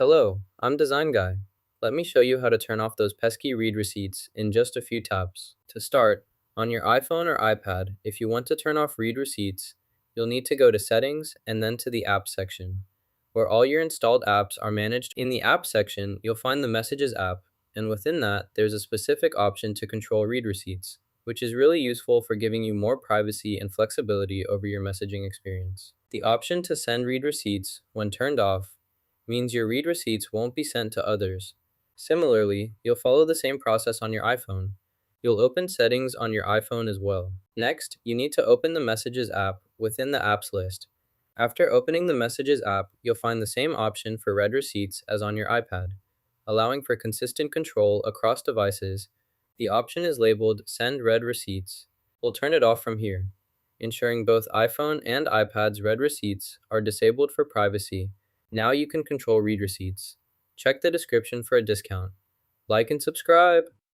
Hello, I'm Design Guy. Let me show you how to turn off those pesky read receipts in just a few taps. To start, on your iPhone or iPad, if you want to turn off read receipts, you'll need to go to Settings and then to the Apps section, where all your installed apps are managed. In the Apps section, you'll find the Messages app, and within that, there's a specific option to control read receipts, which is really useful for giving you more privacy and flexibility over your messaging experience. The option to send read receipts, when turned off, means your read receipts won't be sent to others. Similarly, you'll follow the same process on your iPhone. You'll open Settings on your iPhone as well. Next, you need to open the Messages app within the apps list. After opening the Messages app, you'll find the same option for read receipts as on your iPad, allowing for consistent control across devices. The option is labeled Send Read Receipts. We'll turn it off from here, ensuring both iPhone and iPad's read receipts are disabled for privacy. Now you can control read receipts. Check the description for a discount. Like and subscribe!